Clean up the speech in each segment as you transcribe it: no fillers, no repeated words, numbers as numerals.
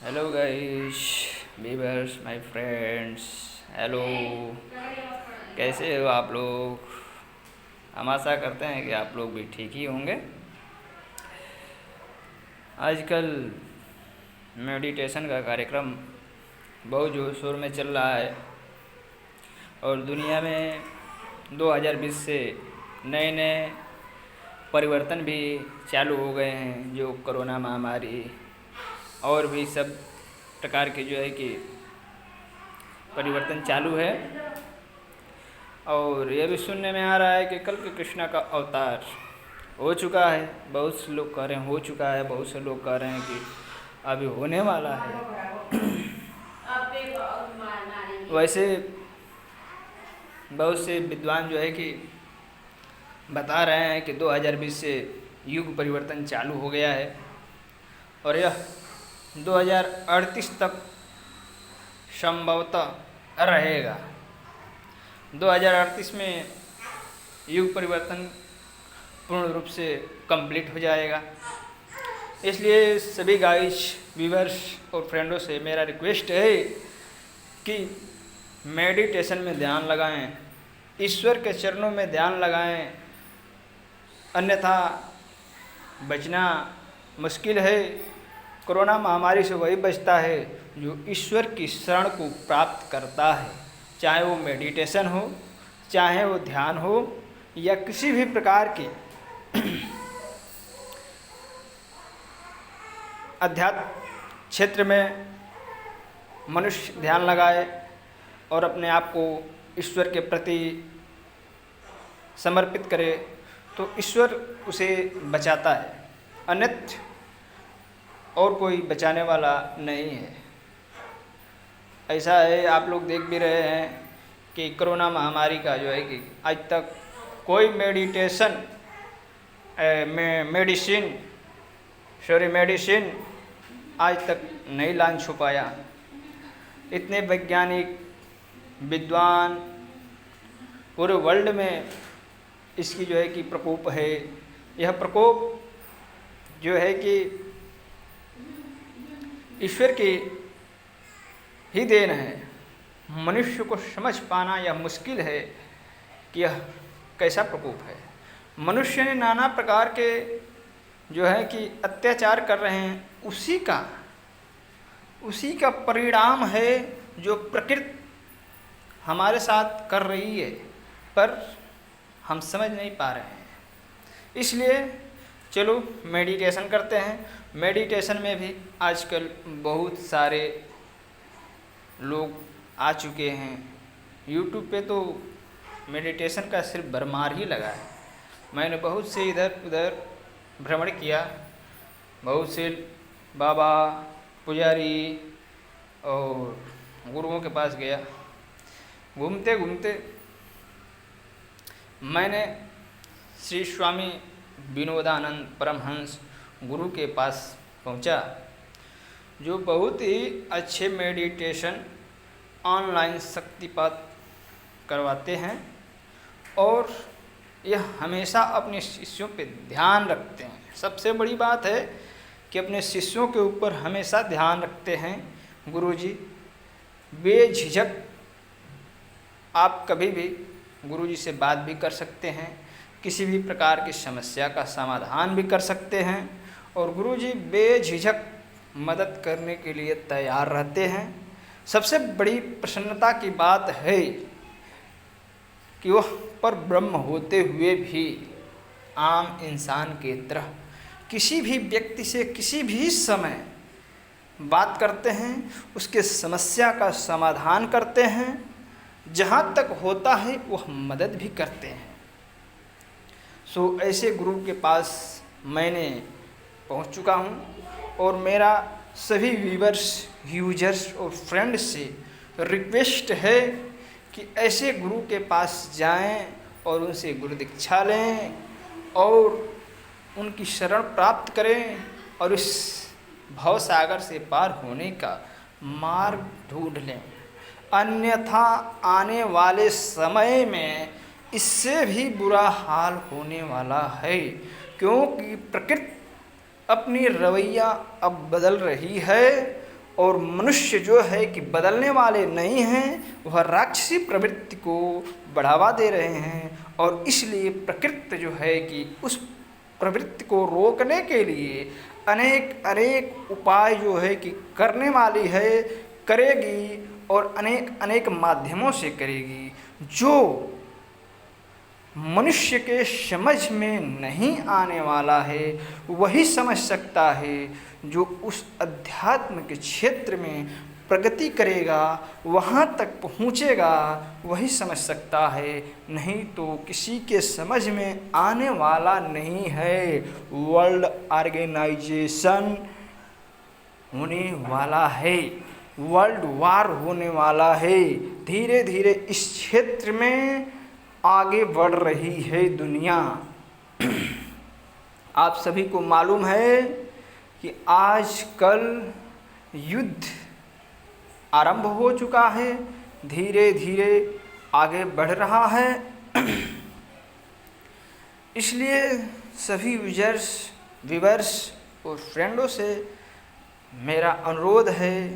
Hello guys, viewers, my friends. Hello, कैसे हो आप लोग? हम आशा करते हैं कि आप लोग भी ठीक ही होंगे। आजकल मेडिटेशन का कार्यक्रम बहुत जोर शोर में चल रहा है और दुनिया में 2020 से नए नए परिवर्तन भी चालू हो गए हैं, जो कोरोना महामारी और भी सब प्रकार के जो है कि परिवर्तन चालू है। और यह भी सुनने में आ रहा है कि कल के कृष्णा का अवतार हो चुका है। बहुत से लोग कह रहे हैं हो चुका है, बहुत से लोग कह रहे हैं कि अभी होने वाला है। वैसे बहुत से विद्वान जो है कि बता रहे हैं कि 2020 से युग परिवर्तन चालू हो गया है और यह 2038 तक संभवतः रहेगा। 2038 में युग परिवर्तन पूर्ण रूप से कंप्लीट हो जाएगा। इसलिए सभी गाइस, व्यूअर्स और फ्रेंडों से मेरा रिक्वेस्ट है कि मेडिटेशन में ध्यान लगाएं, ईश्वर के चरणों में ध्यान लगाएं, अन्यथा बचना मुश्किल है। कोरोना महामारी से वही बचता है जो ईश्वर की शरण को प्राप्त करता है, चाहे वो मेडिटेशन हो, चाहे वो ध्यान हो या किसी भी प्रकार की अध्यात्म क्षेत्र में मनुष्य ध्यान लगाए और अपने आप को ईश्वर के प्रति समर्पित करे तो ईश्वर उसे बचाता है, अन्यथा और कोई बचाने वाला नहीं है। ऐसा है, आप लोग देख भी रहे हैं कि कोरोना महामारी का जो है कि आज तक कोई मेडिसिन आज तक नहीं लॉन्च हो पाया। इतने वैज्ञानिक विद्वान पूरे वर्ल्ड में इसकी जो है कि प्रकोप है। यह प्रकोप जो है कि ईश्वर की ही देन है। मनुष्य को समझ पाना यह मुश्किल है कि यह कैसा प्रकोप है। मनुष्य ने नाना प्रकार के जो है कि अत्याचार कर रहे हैं, उसी का परिणाम है जो प्रकृति हमारे साथ कर रही है, पर हम समझ नहीं पा रहे हैं। इसलिए चलो मेडिटेशन करते हैं। मेडिटेशन में भी आजकल बहुत सारे लोग आ चुके हैं। यूट्यूब पे तो मेडिटेशन का सिर्फ भरमार ही लगा है। मैंने बहुत से इधर उधर भ्रमण किया, बहुत से बाबा, पुजारी और गुरुओं के पास गया। घूमते घूमते मैंने श्री स्वामी विनोदानंद परमहंस गुरु के पास पहुंचा, जो बहुत ही अच्छे मेडिटेशन ऑनलाइन शक्तिपात करवाते हैं और यह हमेशा अपने शिष्यों पे ध्यान रखते हैं। सबसे बड़ी बात है कि अपने शिष्यों के ऊपर हमेशा ध्यान रखते हैं गुरुजी। बेझिझक आप कभी भी गुरुजी से बात भी कर सकते हैं, किसी भी प्रकार की समस्या का समाधान भी कर सकते हैं और गुरुजी बेझिझक मदद करने के लिए तैयार रहते हैं। सबसे बड़ी प्रसन्नता की बात है कि वह पर ब्रह्म होते हुए भी आम इंसान के तरह किसी भी व्यक्ति से किसी भी समय बात करते हैं, उसके समस्या का समाधान करते हैं, जहाँ तक होता है वह मदद भी करते हैं। सो ऐसे गुरु के पास मैंने पहुँच चुका हूँ और मेरा सभी व्यूअर्स, यूजर्स और फ्रेंड्स से रिक्वेस्ट है कि ऐसे गुरु के पास जाएं और उनसे गुरु दीक्षा लें और उनकी शरण प्राप्त करें और इस भव सागर से पार होने का मार्ग ढूंढ लें। अन्यथा आने वाले समय में इससे भी बुरा हाल होने वाला है, क्योंकि प्रकृति अपनी रवैया अब बदल रही है और मनुष्य जो है कि बदलने वाले नहीं हैं, वह राक्षसी प्रवृत्ति को बढ़ावा दे रहे हैं। और इसलिए प्रकृति जो है कि उस प्रवृत्ति को रोकने के लिए अनेक अनेक उपाय जो है कि करने वाली है, करेगी, और अनेक अनेक माध्यमों से करेगी। जो मनुष्य के समझ में नहीं आने वाला है वही समझ सकता है। जो उस अध्यात्म के क्षेत्र में प्रगति करेगा, वहाँ तक पहुँचेगा, वही समझ सकता है, नहीं तो किसी के समझ में आने वाला नहीं है। वर्ल्ड ऑर्गेनाइजेशन होने वाला है, वर्ल्ड वार होने वाला है। धीरे धीरे इस क्षेत्र में आगे बढ़ रही है दुनिया। आप सभी को मालूम है कि आजकल युद्ध आरंभ हो चुका है, धीरे धीरे आगे बढ़ रहा है। इसलिए सभी व्यूअर्स और फ्रेंडों से मेरा अनुरोध है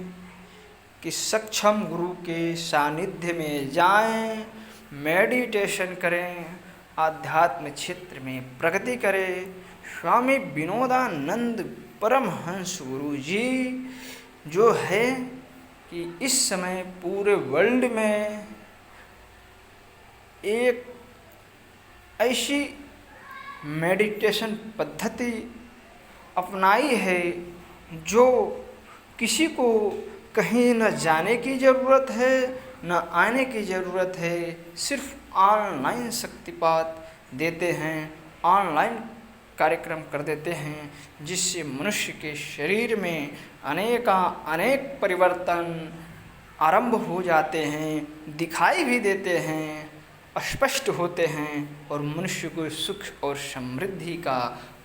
कि सक्षम गुरु के सानिध्य में जाएं, मेडिटेशन करें, आध्यात्म क्षेत्र में प्रगति करें। स्वामी विनोदानंद परमहंस गुरु जी जो है कि इस समय पूरे वर्ल्ड में एक ऐसी मेडिटेशन पद्धति अपनाई है जो किसी को कहीं न जाने की ज़रूरत है, न आने की ज़रूरत है। सिर्फ ऑनलाइन शक्तिपात देते हैं, ऑनलाइन कार्यक्रम कर देते हैं, जिससे मनुष्य के शरीर में अनेक परिवर्तन आरंभ हो जाते हैं, दिखाई भी देते हैं, स्पष्ट होते हैं, और मनुष्य को सुख और समृद्धि का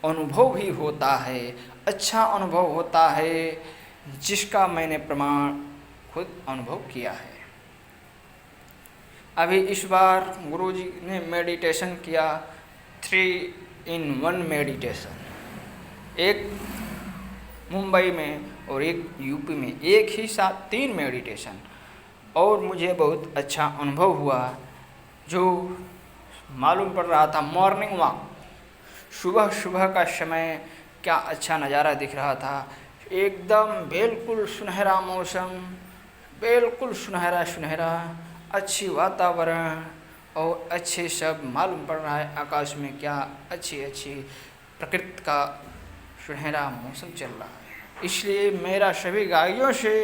अनुभव भी होता है, अच्छा अनुभव होता है, जिसका मैंने प्रमाण खुद अनुभव किया है। अभी इस बार गुरुजी ने मेडिटेशन किया, 3-in-1 मेडिटेशन, एक मुंबई में और एक यूपी में, एक ही साथ 3 मेडिटेशन, और मुझे बहुत अच्छा अनुभव हुआ। जो मालूम पड़ रहा था मॉर्निंग वॉक, सुबह का समय, क्या अच्छा नज़ारा दिख रहा था। एकदम बिल्कुल सुनहरा मौसम, बिल्कुल सुनहरा, अच्छी वातावरण और अच्छे सब मालूम पड़ रहा है। आकाश में क्या अच्छी प्रकृति का सुनहरा मौसम चल रहा है। इसलिए मेरा सभी गाइयों से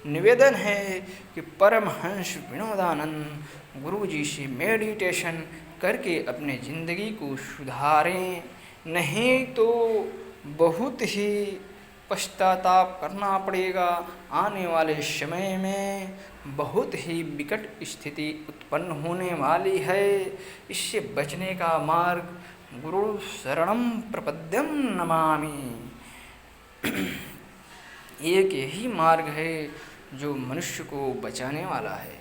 निवेदन है कि परमहंस विनोदानंद गुरु जी से मेडिटेशन करके अपने ज़िंदगी को सुधारें, नहीं तो बहुत ही पश्चाताप करना पड़ेगा। आने वाले समय में बहुत ही विकट स्थिति उत्पन्न होने वाली है। इससे बचने का मार्ग गुरु शरणम प्रपद्यम नमामि, एक यही मार्ग है जो मनुष्य को बचाने वाला है।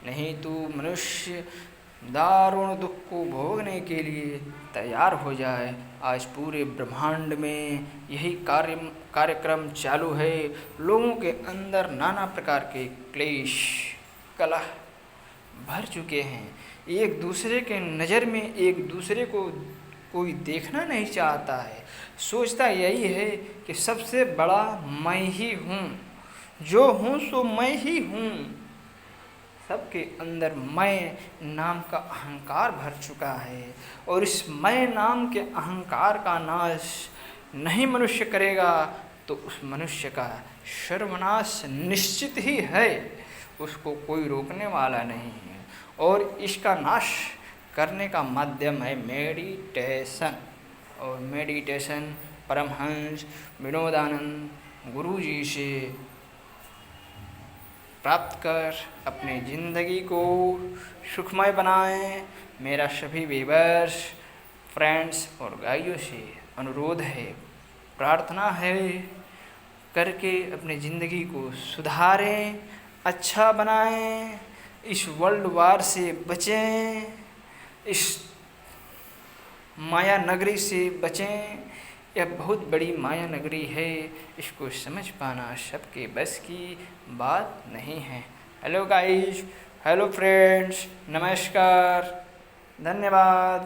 नहीं तो मनुष्य दारुण दुख को भोगने के लिए तैयार हो जाए। आज पूरे ब्रह्मांड में यही कार्यक्रम चालू है। लोगों के अंदर नाना प्रकार के क्लेश, कलह भर चुके हैं। एक दूसरे के नज़र में एक दूसरे को कोई देखना नहीं चाहता है। सोचता यही है कि सबसे बड़ा मैं ही हूँ, जो हूँ सो मैं ही हूँ। सबके अंदर मैं नाम का अहंकार भर चुका है, और इस मैं नाम के अहंकार का नाश नहीं मनुष्य करेगा तो उस मनुष्य का सर्वनाश निश्चित ही है। उसको कोई रोकने वाला नहीं है, और इसका नाश करने का माध्यम है मेडिटेशन। और मेडिटेशन परमहंस विनोदानंद गुरु जी से प्राप्त कर अपनी ज़िंदगी को सुखमय बनाएं। मेरा सभी व्यूअर्स, फ्रेंड्स और गाइयों से अनुरोध है, प्रार्थना है, करके अपनी ज़िंदगी को सुधारें, अच्छा बनाएं, इस वर्ल्ड वार से बचें, इस माया नगरी से बचें। यह बहुत बड़ी माया नगरी है, इसको समझ पाना सबके बस की बात नहीं है। हेलो गाइस, हेलो फ्रेंड्स, नमस्कार, धन्यवाद।